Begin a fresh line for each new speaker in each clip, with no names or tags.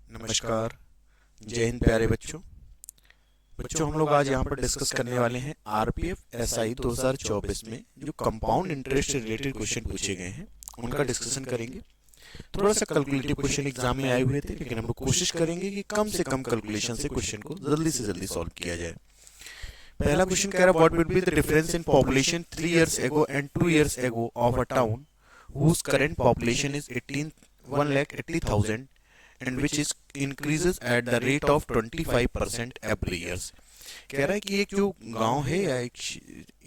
नमस्कार। जय हिंद प्यारे बच्चों। हम लोग आज यहाँ पर डिस्कस करने वाले हैं आरपीएफ एसआई 2024 में जो कंपाउंड इंटरेस्ट से रिलेटेड क्वेश्चन पूछे गए हैं उनका डिस्कशन करेंगे। थोड़ा सा कैलकुलेटिव क्वेश्चन एग्जाम में आए हुए थे, लेकिन हम लोग कोशिश करेंगे कि कम से कम कैलकुलेशन से क्वेश्चन को जल्दी से जल्दी सॉल्व किया जाए। पहला क्वेश्चन कह रहा है, what would be the difference in population 3 years ago and 2 years ago of a town whose current population is 1,80,000 and which is increases at the rate of 25% every years। कह रहा है कि एक जो गांव है या एक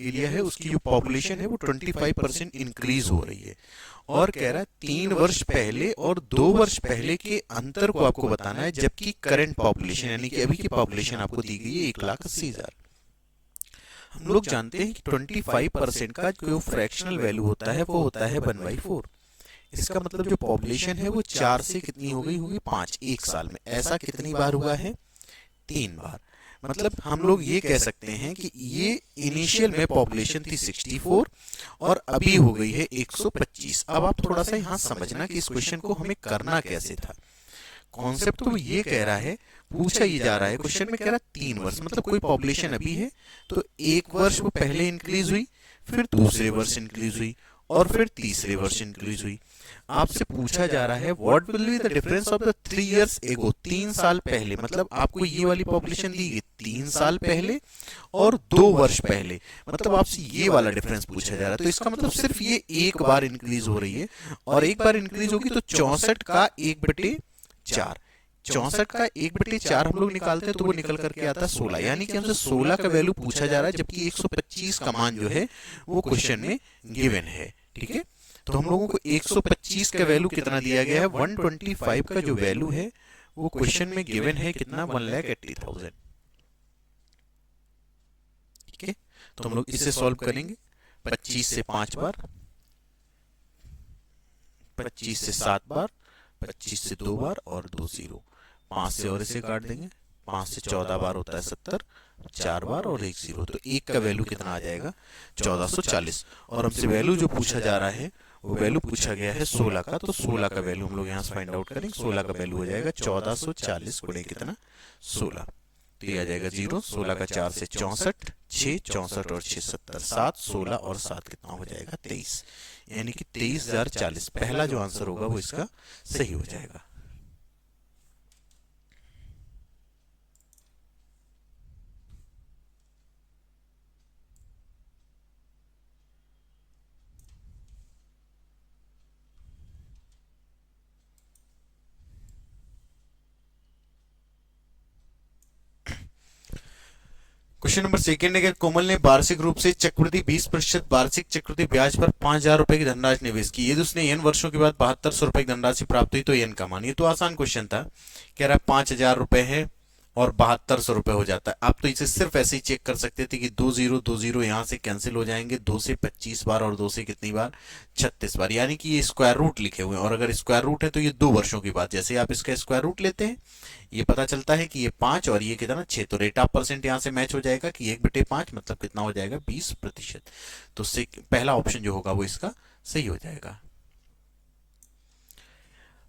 एरिया है उसकी जो पॉपुलेशन है वो 25% इंक्रीज हो रही है, और कह रहा है 3 वर्ष पहले और 2 वर्ष पहले के अंतर को आपको बताना है, जबकि करंट पॉपुलेशन यानी कि अभी की पॉपुलेशन आपको दी गई है 1,80,000। हम लोग जानते हैं कि 25% का जो फ्रैक्शनल वैल्यू होता है वो होता है 1/4। इसका मतलब जो पॉपुलेशन है वो 4 से कितनी हो गई होगी 5 एक साल में। ऐसा कितनी बार हुआ है? 3 बार। मतलब हम लोग ये कह सकते हैं कि ये इनिशियल में पॉपुलेशन थी 64 और अभी हो गई है 125। अब आप थोड़ा सा यहाँ समझना कि इस क्वेश्चन को हमें करना कैसे था। कॉन्सेप्ट तो ये कह रहा है, पूछा ये जा रहा है क्वेश्चन में, कह रहा है 3 वर्ष, मतलब कोई पॉपुलेशन अभी है तो 1 वर्ष वो पहले इंक्रीज हुई, फिर दूसरे वर्ष इंक्रीज हुई और फिर तीसरे वर्ष इंक्रीज हुई। आपसे पूछा जा रहा है what will be the difference of the 3 years ago, 3 साल पहले। मतलब आपको ये वाली पॉपुलेशन दी गई 3 साल पहले और 2 वर्ष पहले, मतलब आपसे ये वाला डिफरेंस पूछा जा रहा है। तो इसका मतलब सिर्फ ये एक बार इंक्रीज हो रही है, और एक बार इंक्रीज होगी तो 64 का 1/4। 64 का 1/4 हम लोग निकालते हैं तो वो निकल करके आता है 16, यानी कि हमसे 16 का वैल्यू पूछा जा रहा है, जबकि 125 का मान जो है वो क्वेश्चन में गिवन है। ठीक है, तो हम लोगों को 125 का वैल्यू कितना दिया गया है? 125 का जो वैल्यू है वो क्वेश्चन में गिवन है कितना? 1,80,000। ठीक है, तो हम लोग इसे सॉल्व करेंगे। 25 से 5 बार, 25 से 7 बार, 25 से 2 बार और 2 0, 5 से और इसे काट देंगे। 5 से 14 बार होता है 70, 4 बार और 1 0, तो 1 का वैल्यू कितना आ जाएगा? 1440। और हमसे वैल्यू जो पूछा जा रहा है वो वैल्यू पूछा गया है 16 का, तो 16 का वैल्यू हम लोग यहाँ से फाइंड आउट करेंगे। 16 का वैल्यू हो जाएगा 1440 गुणे कितना? 16। तो ये आ जाएगा 0। 16 का 4 से 64, 6 64 और 6 70, 7 16 और 7 कितना हो जाएगा? 23, यानी कि 23,040 पहला जो आंसर होगा वो इसका सही हो जाएगा। क्वेश्चन नंबर सेकंड है कि कोमल ने वार्षिक रूप से चक्रवृद्धि 20% वार्षिक चक्रवृद्धि ब्याज पर 5,000 रुपए की धनराशि निवेश की। यदि उसने n वर्षों के बाद 7200 रुपए की धनराशि प्राप्त हुई तो n का मान। ये तो आसान क्वेश्चन था, कह रहा है 5,000 रुपए है और 7200 रुपए हो जाता है। आप तो इसे सिर्फ ऐसे ही चेक कर सकते थे कि 2 0 यहाँ से कैंसिल हो जाएंगे, 2 से 25 बार और 2 से कितनी बार? 36 बार, यानी कि ये स्क्वायर रूट लिखे हुए हैं, और अगर स्क्वायर रूट है तो ये 2 वर्षों की बात। जैसे आप इसका स्क्वायर रूट लेते हैं ये पता चलता है कि ये 5 और ये कितना? 6, तो रेट ऑफ परसेंट यहाँ से मैच हो जाएगा कि 1/5 मतलब कितना हो जाएगा? 20%। तो पहला ऑप्शन जो होगा वो इसका सही हो जाएगा।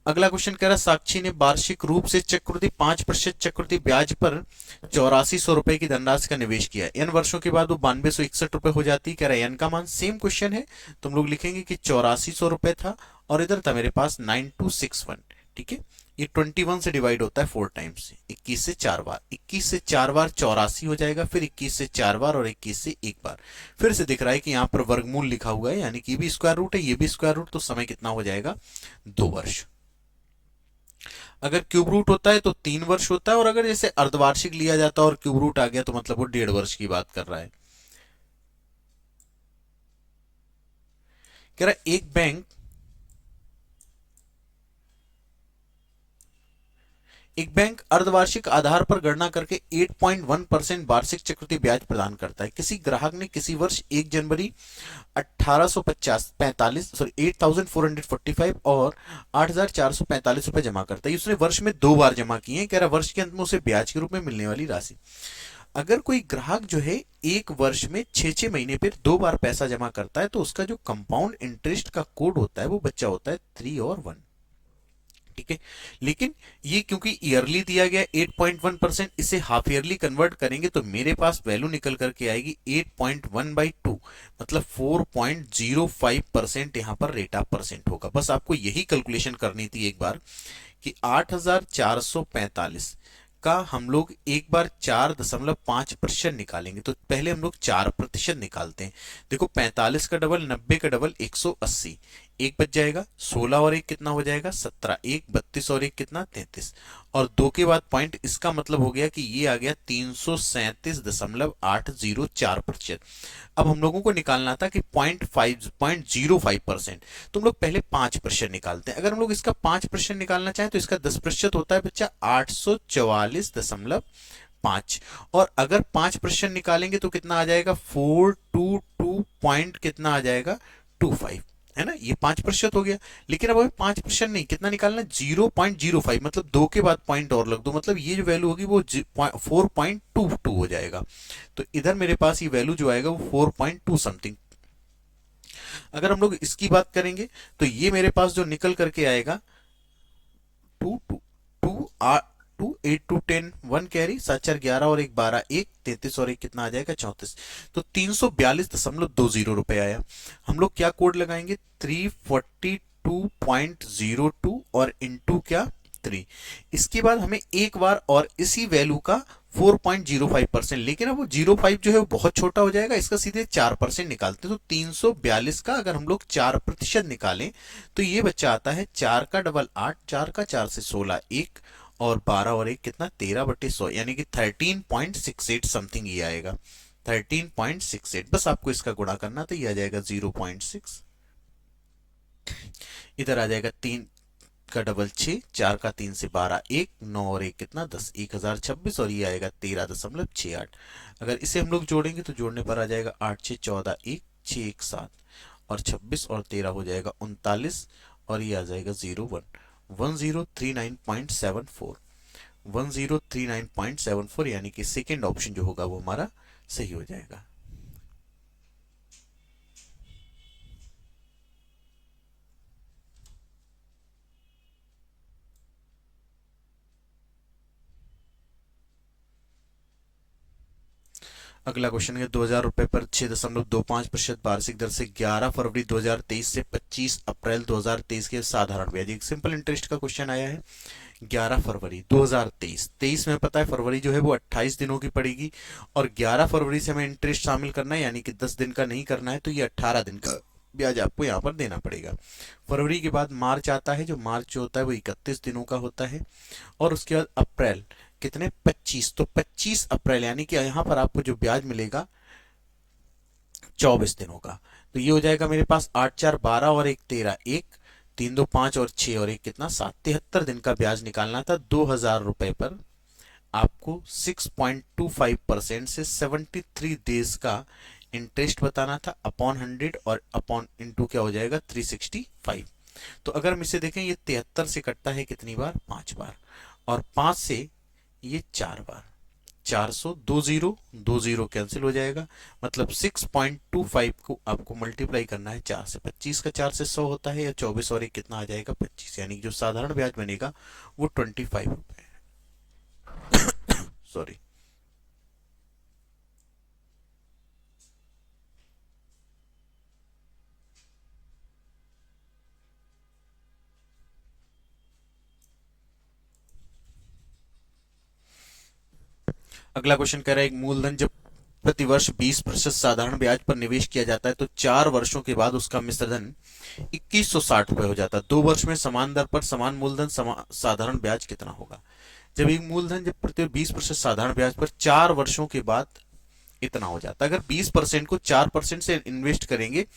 अगला क्वेश्चन कह रहा है साक्षी ने वार्षिक रूप से चक्रवृद्धि 5% चक्रवृद्धि ब्याज पर 8400 रुपए की धनराशि का निवेश किया। n वर्षों के बाद वो 9261 रुपए हो जाती है। कह रहा है n का मान। सेम क्वेश्चन है तो हम लोग लिखेंगे कि 8400 रुपए था और इधर था मेरे पास 9261। ठीक है, ये 21 से डिवाइड होता है 4 टाइम्स, 21 से 4 बार। 21 से 4 बार 84 हो जाएगा, फिर 21 से 4 बार और 21 से 1 बार। फिर से दिख रहा है कि यहाँ पर वर्गमूल लिखा हुआ है, यानी कि ये भी स्क्वायर रूट है ये भी स्क्वायर रूट, तो समय कितना हो जाएगा? 2 वर्ष। अगर क्यूब रूट होता है तो 3 वर्ष होता है, और अगर जैसे अर्धवार्षिक लिया जाता है और क्यूब रूट आ गया तो मतलब वो 1.5 वर्ष की बात कर रहा है। कह रहा है एक बैंक अर्धवार्षिक आधार पर गणना करके 8.1% वार्षिक चक्रवृद्धि ब्याज प्रदान करता है। किसी ग्राहक ने किसी वर्ष 1 जनवरी 8,445 और 8,445 रुपए जमा करता है। उसने वर्ष में 2 बार जमा किए हैं। कह रहा वर्ष के अंत में उसे ब्याज के रूप में मिलने वाली राशि। अगर कोई ग्राहक जो है एक वर्ष में 6 महीने पर 2 बार पैसा जमा करता है तो उसका जो कंपाउंड इंटरेस्ट का कोड होता है वो बच्चा होता है 3 और 1। ठीक है। लेकिन ये क्योंकि ईयरली दिया गया 8.1%, इसे हाफ ईयरली कन्वर्ट करेंगे तो मेरे पास वैल्यू निकल करके आएगी 8.1/2, मतलब 4.05% यहाँ पर रेट ऑफ परसेंट होगा। बस आपको यही कैलकुलेशन करनी थी एक बार कि 8,445 का हम लोग एक बार 4.5% निकालेंगे। तो पहले हम लोग 4% निकालते हैं। देखो 45 का डबल 90 का डबल 180, एक बच जाएगा, 16 और एक कितना हो जाएगा 17, एक 32 और एक कितना 33, और दो के बाद पॉइंट, इसका मतलब हो गया कि ये आ गया 337.804%। अब हम लोगों को निकालना था कि 0.05%, तो हम लोग पहले 5% निकालते हैं। अगर हम लोग इसका 5% निकालना चाहें तो इसका 10% होता है बच्चा 844.5, और अगर 5% निकालेंगे तो कितना आ जाएगा 422 पॉइंट कितना आ जाएगा 25, है ना, ये 5% हो गया। लेकिन अब हमें 5% नहीं, कितना निकालना 0.05, मतलब दो के बाद पॉइंट और लग दो, मतलब ये जो वैल्यू होगी वो 4.22 हो जाएगा। तो इधर मेरे पास ये वैल्यू जो आएगा वो 4.2 समथिंग। अगर हम लोग इसकी बात करेंगे तो ये मेरे पास जो निकल करके आएगा 2 2 2 2 8 2 10 1 कैरी 7 4 11 और एक 12, एक 33 और एक कितना आ जाएगा 34, तो 342.20 रुपए आया। हम लोग क्या कोड लगाएंगे 342.02 और इंटू क्या 3। इसके बाद हमें एक बार और इसी वैल्यू का 4.05%, लेकिन अब वो 05 जो है वो बहुत छोटा हो जाएगा, इसका सीधे 4% निकालते हैं। तो 342 का अगर हम लोग 4% निकालें तो ये बच्चा आता है 4 का डबल 8, 4 का 4 से 16, एक और 12 और एक कितना 13/100, यानी कि 13.68 समथिंग ये आएगा, 13.68। बस आपको इसका गुणा करना तो ये आ जाएगा 0.6, इधर आ जाएगा 3 का डबल 6, 4 का 3 से 12, एक 9 और एक कितना 10, 1026, और ये आएगा 13.68। अगर इसे हम लोग जोड़ेंगे तो जोड़ने पर आ जाएगा 8 6 14, एक 6 1 7 और 26 और 13 हो जाएगा 39, और ये आ जाएगा 1039.74, 1039.74, यानी कि सेकेंड ऑप्शन जो होगा वो हमारा सही हो जाएगा। अगला क्वेश्चन है 2000 रुपए पर 6.25% वार्षिक दर से 11 फरवरी 2023 से 25 अप्रैल 2023 के साधारण ब्याज, एक सिंपल इंटरेस्ट का क्वेश्चन आया है। 11 फरवरी 2023, 23 में पता है फरवरी जो है वो 28 दिनों की पड़ेगी, और 11 फरवरी से हमें इंटरेस्ट शामिल करना है, यानी कि 10 दिन का नहीं करना है, तो ये 18 दिन का ब्याज आपको यहाँ पर देना पड़ेगा। फरवरी के बाद मार्च आता है, जो मार्च जो होता है वो 31 दिनों का होता है, और उसके बाद अप्रैल कितने 25, तो 25 अप्रैल, यानी कि यहाँ पर आपको जो ब्याज मिलेगा 24 दिनों का। तो ये हो जाएगा मेरे पास 8 4 12 और एक 13, एक 3 2 5 और 6 और एक कितना 7, 73 दिन का ब्याज निकालना था। 2000 रुपए पर आपको 6.25% से 73 डेज का इंटरेस्ट बताना था अपॉन 100, और अपॉन इंटू क्या हो जाएगा 365। तो अगर हम इसे देखें ये 73 से कटता है कितनी बार 5 बार, और 5 से ये 4 बार, 400, 2 0 कैंसिल हो जाएगा, मतलब 6.25 को आपको मल्टीप्लाई करना है 4 से। 25 का 4 से 100 होता है, या 24 और एक कितना आ जाएगा 25, यानी जो साधारण ब्याज बनेगा वो 25 रुपए, सॉरी। अगला क्वेश्चन कह रहा है एक मूलधन जब प्रतिवर्ष 20% साधारण ब्याज पर निवेश किया जाता है तो 4 वर्षों के बाद उसका मिश्र धन 2160 रुपए हो जाता है। 2 वर्ष में समान दर पर समान मूलधन साधारण ब्याज कितना होगा। जब एक मूलधन जब प्रति 20% साधारण ब्याज पर 4 वर्षों के बाद इतना हो जाता है, अगर 20% को 4% से इन्वेस्ट करेंगे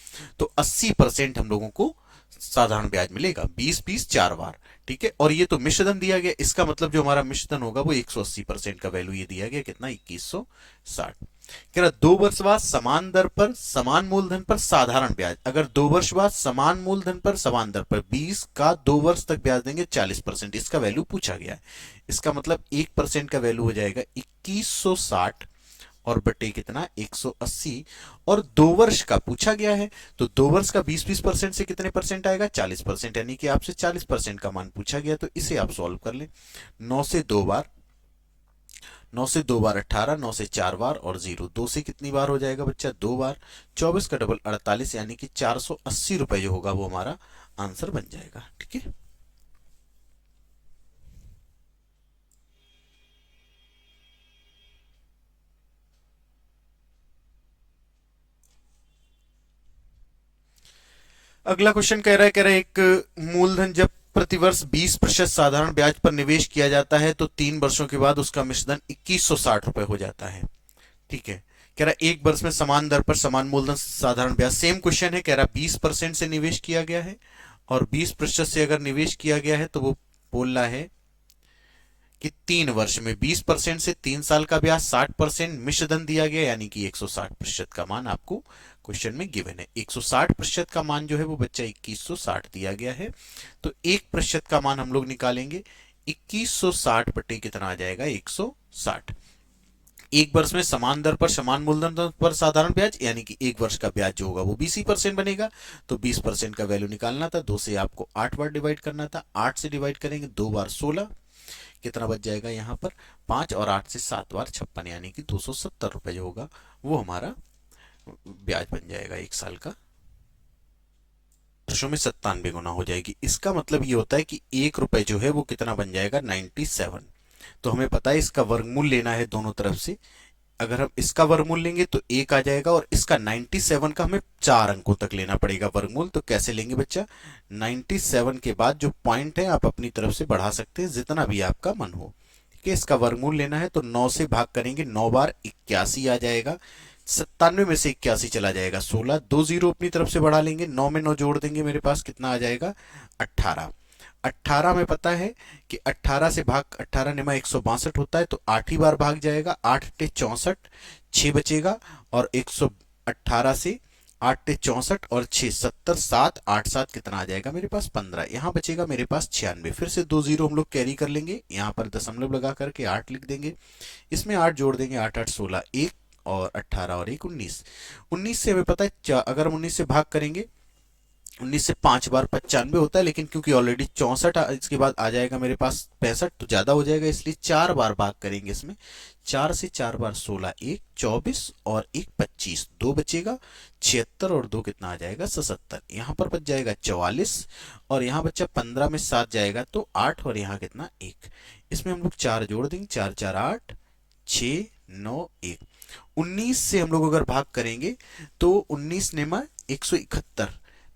तो 80% हम लोगों को साधारण ब्याज मिलेगा, 20 4 बार, ठीक है। और ये तो मिश्रधन दिया गया, इसका मतलब जो हमारा मिश्रधन होगा वो 180% का वैल्यू ये दिया गया कितना 2160। कह रहा 2 वर्ष बाद समान दर पर समान मूलधन पर साधारण ब्याज, अगर 2 वर्ष बाद समान मूलधन पर समान दर पर 20 का 2 वर्ष तक ब्याज देंगे 40%, इसका वैल्यू पूछा गया है। इसका मतलब 1% का वैल्यू हो जाएगा 2160, और बटे कितना 180, और 2 वर्ष का पूछा गया है, तो 2 वर्ष का 20-20% से कितने परसेंट आएगा 40%, यानी कि आपसे 40% का मान पूछा गया, तो इसे आप सॉल्व कर लें। 9 से 2 बार, 9 से 2 बार 18, 9 से 4 बार और 0, 2 से कितनी बार हो जाएगा बच्चा 2 बार, 24 का डबल 48, यानी कि 480 रुपए जो होगा वो हमारा आंसर बन जाएगा। ठीक है, अगला क्वेश्चन कह रहा है एक मूलधन जब प्रतिवर्ष 20% साधारण ब्याज पर निवेश किया जाता है तो 3 वर्षों के बाद उसका मिश्रधन 2160 रुपए हो जाता है। ठीक है, कह रहा है 1 वर्ष में समान दर पर समान मूलधन साधारण ब्याज, सेम क्वेश्चन है, कह रहा है 20% से निवेश किया गया है, और 20% से अगर निवेश किया गया है तो वो बोल रहा है कि 3 वर्ष में 20% से 3 साल का ब्याज 60% मिश्रधन दिया गया, यानी कि 160% का मान आपको क्वेश्चन में गिवन है। 160% का मान जो है वो बच्चा 2160 दिया गया है, तो 1% का मान हम लोग निकालेंगे, 2160 बटे कितना आ जाएगा 160। 1 वर्ष में समान दर पर समान मूलधन पर साधारण ब्याज, यानी कि 1 वर्ष का ब्याज जो होगा वो 20% बनेगा, तो 20% का वैल्यू निकालना था, 2 से आपको 8 बार डिवाइड करना था, 8 से डिवाइड करेंगे 2 बार 16, कितना बच जाएगा यहाँ पर 5, और 8 से 7 बार 56, यानी कि 270 रुपए जो होगा वो हमारा ब्याज बन जाएगा 1 साल का, वर्षों में 97 गुना हो जाएगी। इसका मतलब ये होता है कि 1 रुपए जो है वो कितना बन जाएगा 97। तो हमें पता है इसका वर्गमूल लेना है दोनों तरफ से, अगर हम इसका वर्गमूल लेंगे तो 1 आ जाएगा, और इसका 97 का हमें 4 अंकों तक लेना पड़ेगा वर्गमूल। तो कैसे लेंगे बच्चा, 97 के बाद जो पॉइंट है आप अपनी तरफ से बढ़ा सकते हैं जितना भी आपका मन हो। ठीक है, इसका वर्गमूल लेना है तो 9 से भाग करेंगे, 9 बार 81 आ जाएगा, 97 में से 81 चला जाएगा 16, 2 जीरो अपनी तरफ से बढ़ा लेंगे, 9 में 9 जोड़ देंगे, मेरे पास कितना आ जाएगा 18। 18 में पता है कि 18 से भाग 18 निमा 162 होता है, तो 8 ही बार भाग जाएगा, 8 टे 64, 6 बचेगा, और 118 से 8 टे 64 और 6 70, 7 8 7 कितना आ जाएगा मेरे पास 15, यहाँ बचेगा मेरे पास 96। फिर से 2 जीरो हम लोग कैरी कर लेंगे, यहाँ पर दशमलव लगा करके 8 लिख देंगे, इसमें 8 जोड़ देंगे, 8 8 16, 1 और 18 और 1 19। 19 से हमें पता है अगर हम 19 से भाग करेंगे, 19 से 5 बार 95 होता है, लेकिन क्योंकि ऑलरेडी 64 इसके बाद आ जाएगा मेरे पास 65, तो ज्यादा हो जाएगा, इसलिए 4 बार भाग करेंगे इसमें, 4 से 4 बार 16, 1 24 और 1 25, 2 बचेगा 76, और 2 कितना आ जाएगा 77, यहाँ पर बच जाएगा 44, और यहाँ बच्चा 15 में 7 जाएगा तो 8, और यहाँ कितना 1, इसमें हम लोग 4 जोड़ देंगे, 4 4 8, 6 9 1। 19 से हम लोग अगर भाग करेंगे तो 19 नेमा 171,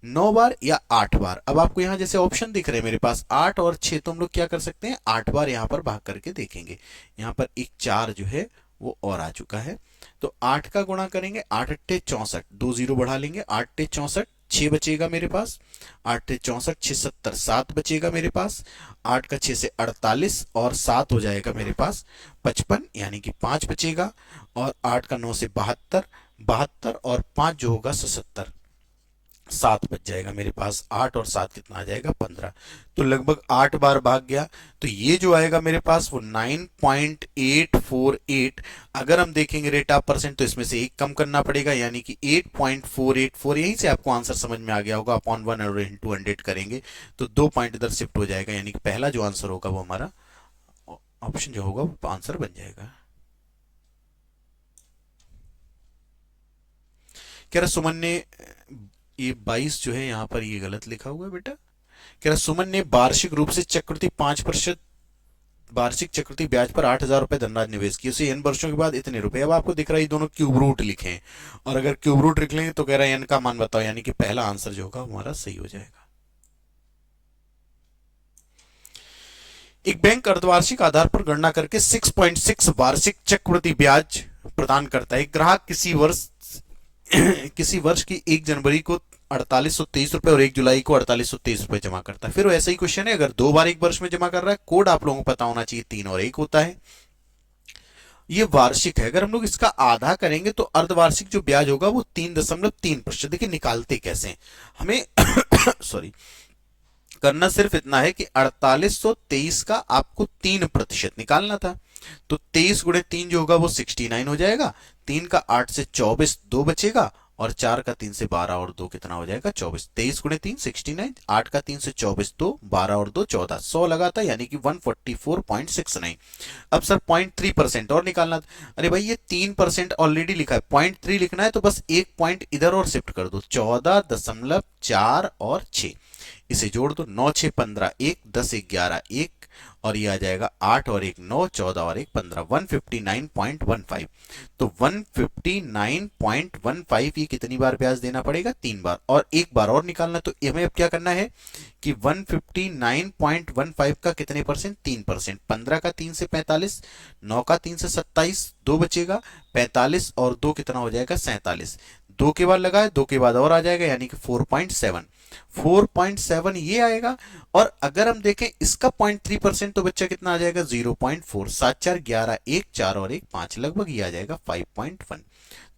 9 बार या 8 बार। अब आपको यहां जैसे ऑप्शन दिख रहे हैं मेरे पास 8 और 6, तो हम लोग क्या कर सकते हैं 8 बार यहां पर भाग करके देखेंगे, यहां पर एक 4 जो है वो और आ चुका है, तो 8 का गुणा करेंगे, 8 अट्ठे 64, 2 जीरो बढ़ा लेंगे, 8 टे 64, 6 बचेगा मेरे पास, 8 टे 64, 6 70, 7 बचेगा मेरे पास, 8 का 6 से 48 और 7 हो जाएगा मेरे पास 55, यानी कि 5 बचेगा, और 8 का 9 से 72, 72 और 5 जो होगा 77, 7 बच जाएगा मेरे पास, 8 और 7 कितना आ जाएगा 15, तो लगभग 8 बार भाग गया, तो ये जो आएगा मेरे पास वो 9.848। अगर हम देखेंगे रेट ऑफ परसेंट तो इसमें से एक कम करना पड़ेगा, यानी कि 8.484, यहीं से आपको आंसर समझ में आ गया होगा, अपॉन 1 और इंटू 100 करेंगे तो 2 पॉइंट इधर शिफ्ट हो जाएगा, यानी कि पहला जो आंसर होगा वो हमारा ऑप्शन जो होगा वो आंसर बन जाएगा। कह रहा सुमन ने, ये 22 जो है यहाँ पर ये गलत लिखा हुआ है बेटा, कह रहा सुमन ने वार्षिक रूप से चक्रवृद्धि 5% वार्षिक चक्रवृद्धि ब्याज पर 8,000 रुपए धनराशि निवेश की, उसे n वर्षों के बाद इतने रुपए। अब आपको दिख रहा है ये दोनों क्यूब रूट लिखे हैं, और अगर क्यूब रूट लिख लेंगे तो कह रहा है n का मान बताओ, यानी कि पहला आंसर जो होगा हमारा सही हो जाएगा। एक बैंक अर्धवार्षिक आधार पर गणना करके 6.6 वार्षिक चक्रवृद्धि ब्याज प्रदान करता है। एक ग्राहक किसी वर्ष की 1 जनवरी को 4823 रुपए और 1 जुलाई को 4823 रुपए जमा करता है। फिर ऐसा ही क्वेश्चन है, अगर 2 बार 1 वर्ष में जमा कर रहा है, कोड आप लोगों को पता होना चाहिए 3 और 1 होता है, ये वार्षिक है। अगर हम लोग इसका आधा करेंगे तो अर्धवार्षिक जो ब्याज होगा वो 3.3%। देखिए निकालते कैसे हमें सॉरी करना सिर्फ इतना है कि 4823 का आपको 3% निकालना था, तो 23 × 3 जो होगा वो 69 हो जाएगा। 3 का 8 से 24 2 बचेगा, और 4 का 3 से 12 और 2 कितना हो जाएगा 24। 23 × 3 69, 8 का 3 से 24 2, 12 और 2 14, 100 लगाता यानी कि 144.69। अब सर 0.3% और निकालना था। अरे भाई ये 3% ऑलरेडी लिखा है, 0.3 लिखना है तो बस एक पॉइंट इधर और शिफ्ट कर दो, 14.4 और 6, इसे जोड़ दो, 9 6 15, 1 10 11 1, और ये आ जाएगा 8 और 1 9, 14 और 1 15, 159.15। तो 159.15 ये कितनी बार ब्याज देना पड़ेगा, 3 बार, और एक बार और निकालना। तो हमें अब क्या करना है कि 159.15 का कितने परसेंट, 3%। 15 का 3 से 45, 9 का 3 से 27, 2 बचेगा, 45 और 2 कितना हो जाएगा 47, 2 के बाद लगाए, 2 के बाद और आ जाएगा यानी कि 4.7, 4.7 ये आएगा। और अगर हम देखें इसका 0.3% तो बच्चा कितना आ जाएगा 0.4, 7 4 11 1 4 और 1 5, लगभग ये आ जाएगा 5.1।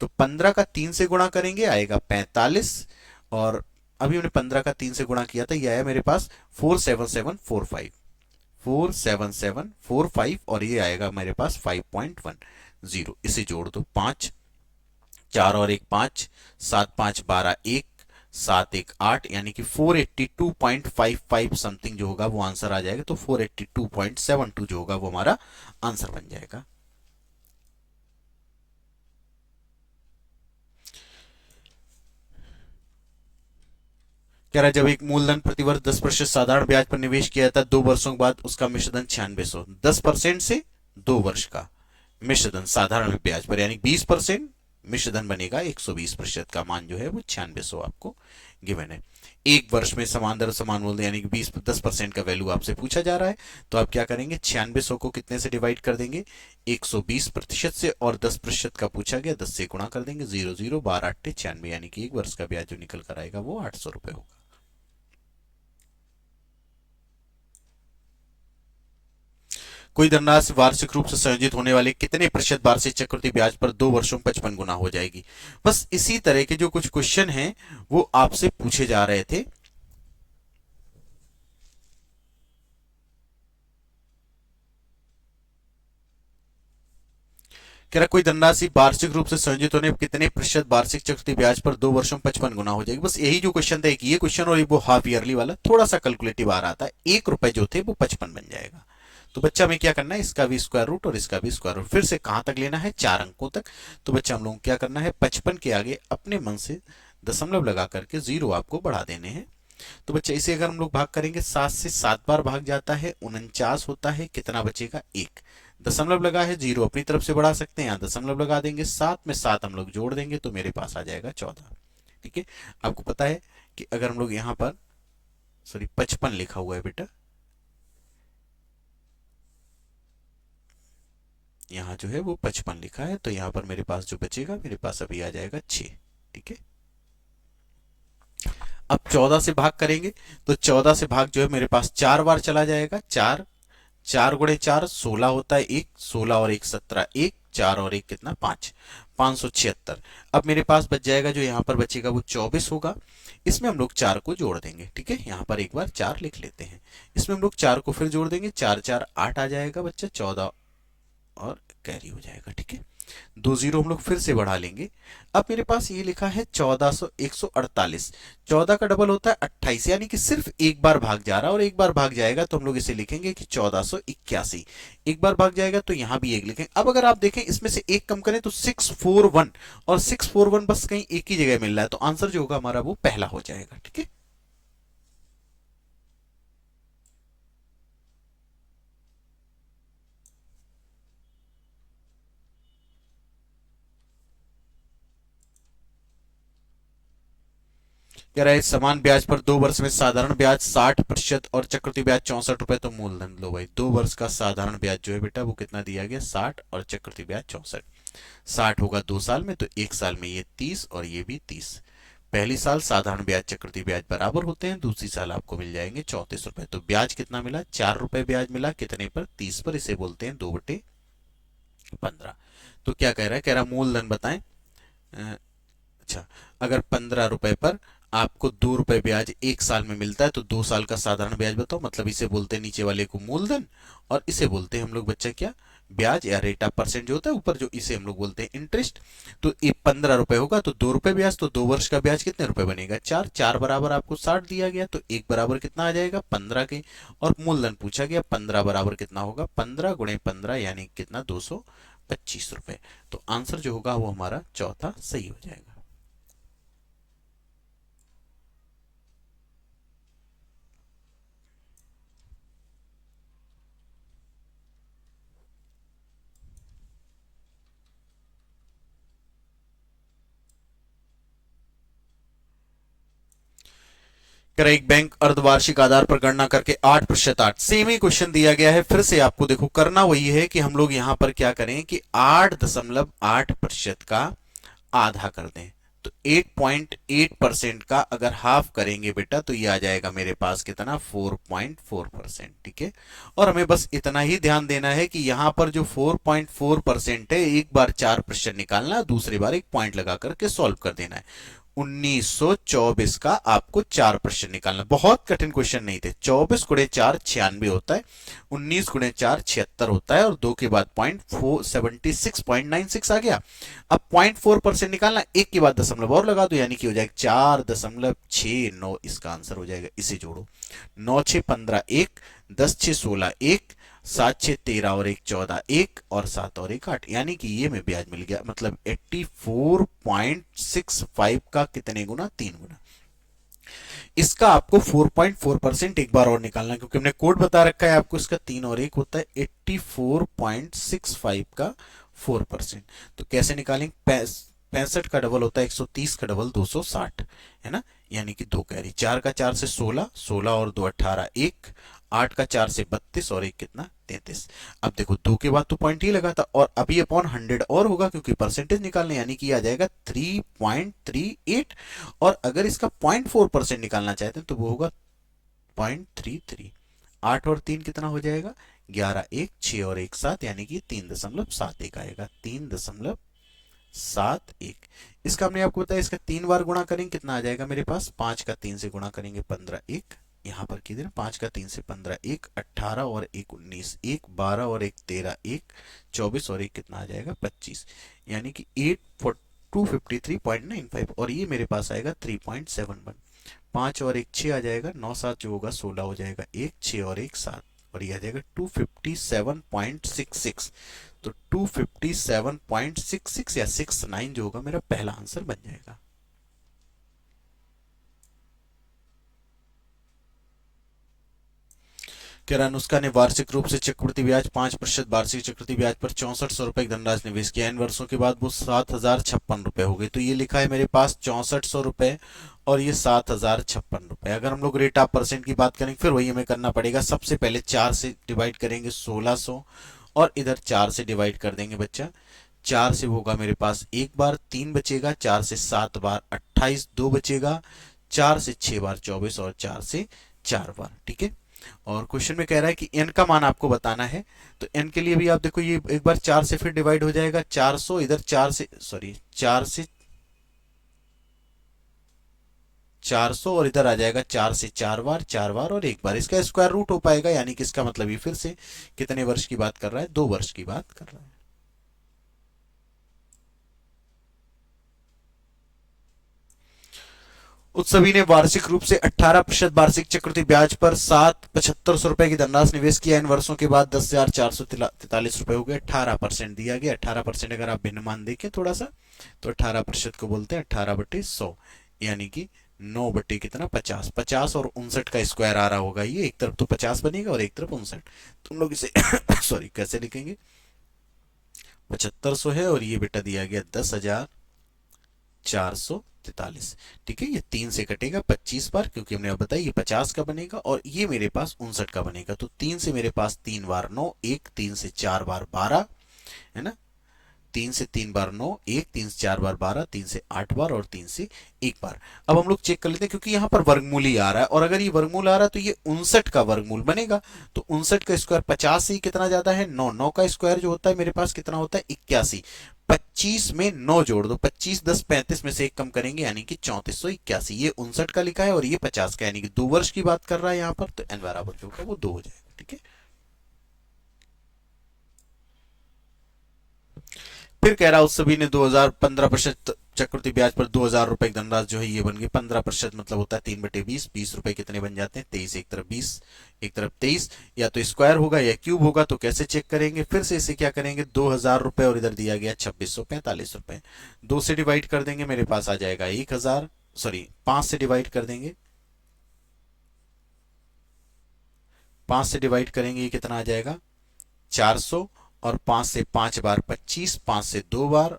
तो 15 का 3 से गुणा करेंगे आएगा 45, और अभी हमने 15 का 3 से गुणा किया था, ये आया मेरे पास 47745, 47745, और ये आएगा मेरे पास 5.10। इसे जोड़ दो, 5 4 और 1 5, 7 5 12 1, 7 1 8, यानी कि 482.55 समथिंग जो होगा वो आंसर आ जाएगा। तो 482.72 जो होगा वो हमारा आंसर बन जाएगा। कह रहा है जब एक मूलधन प्रतिवर्ष 10% साधारण ब्याज पर निवेश किया जाता है, 2 वर्षों के बाद उसका मिश्रधन 9600, 10% से 2 वर्ष का मिश्रधन साधारण ब्याज पर, यानी 20% मिश्रधन बनेगा, 120% का मान जो है वो 9600 आपको गिवन है। एक वर्ष में समान दर समान मूल्य यानी कि 10% का वैल्यू आपसे पूछा जा रहा है, तो आप क्या करेंगे, 9600 को कितने से डिवाइड कर देंगे, 120% से, और 10% का पूछा गया 10 से गुणा कर देंगे, 0 0 12 8 96, यानी कि एक वर्ष का ब्याज जो निकल कर आएगा वो 800 रुपए होगा। कोई धनराशि वार्षिक रूप से संयोजित होने वाले कितने प्रतिशत वार्षिक चक्रवृद्धि ब्याज पर 2 वर्षों में 55 गुना हो जाएगी। बस इसी तरह के जो कुछ क्वेश्चन हैं वो आपसे पूछे जा रहे थे। कह रहा कोई धनराशि वार्षिक रूप से संयोजित होने पर कितने प्रतिशत वार्षिक चक्रवृद्धि ब्याज पर 2 वर्षों में 55 गुना हो जाएगी। बस यही जो क्वेश्चन था, एक ये क्वेश्चन और वो हाफ ईयरली वाला, थोड़ा सा कैलकुलेटिव आ रहा था, 1 रुपए जो थे वो 55 बन जाएगा। तो बच्चा हमें क्या करना है, इसका भी स्क्वायर रूट और इसका भी स्क्वायर रूट, फिर से कहां तक लेना है, 4 अंकों तक। तो बच्चा हम लोग क्या करना है, 55 के आगे अपने मन से दशमलव लगा करके 0 आपको बढ़ा देने हैं। तो बच्चा इसे अगर हम लोग भाग करेंगे, 7 से 7 बार भाग जाता है, 49 होता है, कितना बचेगा 1, दशमलव लगा है, 0 अपनी तरफ से बढ़ा सकते हैं, यहाँ दशमलव लगा देंगे, 7 में 7 हम लोग जोड़ देंगे तो मेरे पास आ जाएगा 14। ठीक है, आपको पता है कि अगर हम लोग यहाँ पर, सॉरी 55 लिखा हुआ है बेटा, यहाँ जो है वो 55 लिखा है, तो यहाँ पर मेरे पास जो बचेगा, मेरे पास अभी आ जाएगा 6। ठीक है, अब 14 से भाग करेंगे, तो 14 से भाग जो है मेरे पास 4 बार चला जाएगा, 4 4 गुणे 4 16 होता है, 1 16 और 1 17, 1 4 और 1 कितना 5, 576। अब मेरे पास बच जाएगा, जो यहाँ पर बचेगा वो 24 होगा, इसमें हम लोग 4 को जोड़ देंगे। ठीक है, यहाँ पर एक बार 4 लिख लेते हैं, इसमें हम लोग 4 को फिर जोड़ देंगे, 4 4 8 आ जाएगा बच्चा, 14 और कैरी हो जाएगा। ठीक है, 2 0 हम लोग फिर से बढ़ा लेंगे। अब मेरे पास ये लिखा है 148, 14 का डबल होता है 28, यानी कि सिर्फ एक बार भाग जा रहा है, और एक बार भाग जाएगा तो हम लोग इसे लिखेंगे कि 1481, एक बार भाग जाएगा तो यहां भी एक लिखेंगे। अब अगर आप देखें इसमें से एक कम करें तो 641, और 641 बस कहीं एक ही जगह मिल रहा है, तो आंसर जो होगा हमारा वो पहला हो जाएगा। ठीक है, कह रहा है समान ब्याज पर 2 वर्ष में साधारण ब्याज 60% और चक्रवृद्धि ब्याज 64 रुपए, तो मूलधन लो भाई। 2 वर्ष का साधारण ब्याज जो है बेटा वो कितना दिया गया 60, और चक्रवृद्धि ब्याज 64। 60 होगा 2 साल में, तो 1 साल में ये 30 और ये भी 30। पहली साल साधारण ब्याज चक्रवृद्धि ब्याज बराबर होते हैं, दूसरी साल आपको मिल जाएंगे 34 रुपए। तो ब्याज कितना मिला, 4 रुपए ब्याज मिला, कितने पर 30 पर, इसे बोलते हैं 2/15। तो क्या कह रहा है, कह रहा मूलधन बताएं। अच्छा, अगर 15 रुपए पर आपको 2 रुपए ब्याज 1 साल में मिलता है, तो 2 साल का साधारण ब्याज बताओ, मतलब इसे बोलते हैं नीचे वाले को मूलधन, और इसे बोलते हैं हम लोग बच्चा क्या, ब्याज या रेट ऑफ परसेंट जो होता है ऊपर, जो इसे हम लोग बोलते हैं इंटरेस्ट। तो ये 15 रुपए होगा, तो 2 रुपए ब्याज, तो 2 वर्ष का ब्याज कितने रुपए बनेगा? 4। 4 बराबर आपको 60 दिया गया, तो 1 बराबर कितना आ जाएगा? 15 के। और मूलधन पूछा गया 15 बराबर कितना होगा? 15 गुणे 15 यानी कितना? 225 रुपए। तो आंसर जो होगा वो हमारा चौथा सही हो जाएगा। एक बैंक अर्धवार्षिक आधार पर गणना करके 8% 8 सेम ही क्वेश्चन दिया गया है। फिर से आपको देखो करना वही है कि हम लोग यहां पर क्या करें कि 8.8% का आधा कर दें। तो 8.8% का अगर हाफ करेंगे बेटा तो ये आ जाएगा मेरे पास कितना? 4.4%। ठीक है। और हमें बस इतना ही ध्यान देना है कि यहां पर जो 4.4% है, एक बार 4% निकालना, दूसरी बार एक पॉइंट लगा करके सॉल्व कर देना है। 1924 का आपको 4% निकालना, बहुत कठिन क्वेश्चन नहीं थे। 24 गुणे 4 96 होता है, 19 गुणे 4 76 होता है, और 2 के बाद 76.96 आ गया। अब 0.4% निकालना, एक के बाद दशमलव और लगा दो, यानी कि हो जाएगा 4.69। इसका आंसर हो जाएगा, इसे जोड़ो। 9 6 15 1, 10 6 16 1, 7 6 13 और 1 14 1, और 7 और 1 8, यानी कि ये में ब्याज मिल गया। मतलब 84.65 का कितने गुना? 3 गुना। इसका आपको 4.4% एक बार और निकालना, क्योंकि हमने कोड बता रखा है आपको इसका। 3 और 1 होता है 84.65 का 4%। तो कैसे निकालेंगे? 65 का डबल होता है 130, का डबल 260, है ना। यानी कि 2 कैरी। 4 का 4 से 16, 16 और 2 18 1, 8 का 4 से 32 और 1 कितना? 33। अब देखो 2 के बाद तो पॉइंट ही लगा था, और अभी अपॉन 100 और होगा, क्योंकि परसेंटेज निकालने, यानी कि आ जाएगा 3.38। और अगर इसका 0.4% निकालना चाहते हैं तो वो होगा 0.33। 8 और 3 कितना हो जाएगा? 11 1 6 और 1 7, यानी कि 3.71 आएगा। 3.71। इसका हमने आपको बताया, इसका 3 बार गुणा करेंगे कितना आ जाएगा मेरे पास? 5 का 3 से गुणा करेंगे 15 1, यहां पर कीजिए ना, 5 का 3 से 15 1, 18 और 1 19, 1 12 और 1 13, 1 24 और 1 कितना आ जाएगा? 25, यानी कि 253.95। और ये मेरे पास आएगा 3.71। 5 और 1 6 आ जाएगा, 9 7 जो होगा 16 हो जाएगा, 1 6 और 1 7, और ये आ जाएगा 257.66। तो 257.66 या 69 जो होगा मेरा पहला आंसर बन जाएगा। कह रहा अनुष्का ने वार्षिक रूप से चक्रवृद्धि ब्याज 5% वार्षिक चक्रवृद्धि ब्याज पर 6400 रुपए की धनराशि निवेश किया। इन वर्षों के बाद वो 7056 रुपए हो गई। तो ये लिखा है मेरे पास 6400 रुपए, और ये 7056 रुपए। अगर हम लोग रेट ऑफ परसेंट की बात करेंगे, फिर वही हमें करना पड़ेगा। सबसे पहले 4 से डिवाइड करेंगे 1600, और इधर 4 से डिवाइड कर देंगे बच्चा। 4 से होगा मेरे पास एक बार 3 बचेगा, 4 से 7 बार 28 2 बचेगा, 4 से 6 बार 24, और 4 से 4 बार। ठीक है। और क्वेश्चन में कह रहा है कि n का मान आपको बताना है। तो n के लिए भी आप देखो, ये एक बार 4 से फिर डिवाइड हो जाएगा 400, इधर 4 से, सॉरी 400, और इधर आ जाएगा 4 से 4 बार 4 बार और एक बार। इसका स्क्वायर रूट हो पाएगा, यानी कि इसका मतलब ये फिर से कितने वर्ष की बात कर रहा है? 2 वर्ष की बात कर रहा है। उस सभी ने वार्षिक रूप से 18% वार्षिक चक्रवृद्धि ब्याज पर 7500 रुपए की धनराशि निवेश किया। इन वर्षों के बाद 10,443 रुपए हो गए। 18% दिया गया। 18% अगर आप भिन्न मान देखें थोड़ा सा, तो 18% को बोलते हैं 18/100, यानी कि 9 बटे कितना? 50। 50 और 59 का स्क्वायर आ रहा होगा। ये एक तरफ तो 50 बनेगा और एक तरफ 59। तुम लोग इसे सॉरी कैसे लिखेंगे? 7500 है, और ये बेटा दिया गया 10,443। ठीक है। ये 3 से कटेगा 25 बार, क्योंकि हमने अब बताया ये 50 का बनेगा, और ये मेरे पास 59 का बनेगा। तो 3 से मेरे पास 3 बार 9, 1 3 से 4 बार 12, है ना। 3 से 3 बार 9, 1 3 से 4 बार 12, 3 से 8 बार, और 3 से 1 बार। अब हम लोग चेक कर लेते हैं, क्योंकि यहाँ पर वर्गमूल ही आ रहा है, और अगर ये वर्गमूल आ रहा है तो ये 59 का वर्गमूल बनेगा। तो 59 का स्क्वायर 50 से कितना ज्यादा है? 9। 9 का स्क्वायर जो होता है मेरे पास कितना होता है? 81। 25 में 9 जोड़ दो, 25 10 35 में से 1 कम करेंगे, यानी कि 3481। ये 59 का लिखा है, और ये 50 का, यानी कि 2 वर्ष की बात कर रहा है यहाँ पर। तो n बराबर जो होगा वो 2 हो जाएगा। ठीक है। फिर कह रहा उस सभी ने 2015% चक्रवृद्धि ब्याज पर 2000 रुपए की धनराशि जो है ये बन गई 15%, मतलब होता है 3/20। 20 रुपए कितने बन जाते हैं? 23। एक तरफ 20 एक तरफ 23। या तो स्क्वायर होगा या क्यूब होगा, तो कैसे चेक करेंगे? फिर से इसे क्या करेंगे, 2000 रुपए और इधर दिया गया 2645 रुपए, 2 से डिवाइड कर देंगे, मेरे पास आ जाएगा 1000, सॉरी 5 से डिवाइड कर देंगे, 5 से डिवाइड करेंगे, ये कितना आ जाएगा 400। और 5 से 5 बार 25, 5 से 2 बार,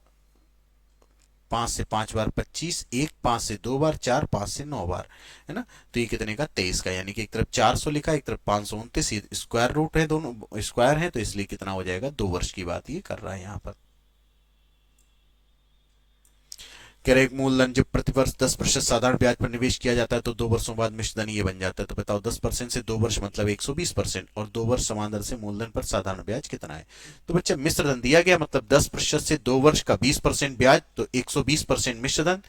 5 से 5 बार 25, 1 5 से 2 बार 4, 5 से 9 बार, है ना। तो ये कितने का 23 का, यानी कि एक तरफ 400 लिखा, एक तरफ 529, स्क्वायर रूट है, दोनों स्क्वायर है, तो इसलिए कितना हो जाएगा, 2 वर्ष की बात ये कर रहा है यहाँ पर। कह रहे एक मूलधन जब प्रतिवर्ष 10% साधारण ब्याज पर निवेश किया जाता है तो 2 वर्षों बाद मिश्रधन ये बन जाता है। तो बताओ 10% से 2 वर्ष मतलब 120%, और 2 वर्ष समान दर से मूलधन पर साधारण ब्याज कितना है? तो बच्चा मिश्रधन दिया गया, मतलब 10% से 2 वर्ष का 20% ब्याज, तो 120% मिश्रधन।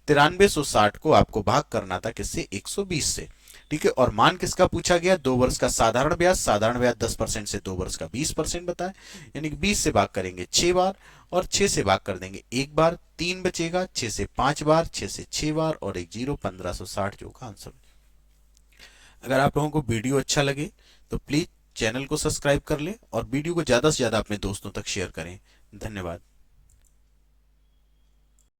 9360 को आपको भाग करना था किससे? 120 से। ठीक है, और मान किसका पूछा गया? 2 वर्ष का साधारण ब्याज। साधारण ब्याज 10% से 2 वर्ष का 20% बताए, यानी कि 20 से भाग करेंगे 6 बार, और 6 से भाग कर देंगे 1 बार, 3 बचेगा, 6 से 5 बार, 6 से 6 बार, और एक जीरो, 1560 जो का आंसर। अगर आप लोगों को वीडियो अच्छा लगे तो प्लीज चैनल को सब्सक्राइब कर लें और वीडियो को ज्यादा से ज्यादा अपने दोस्तों तक शेयर करें। धन्यवाद।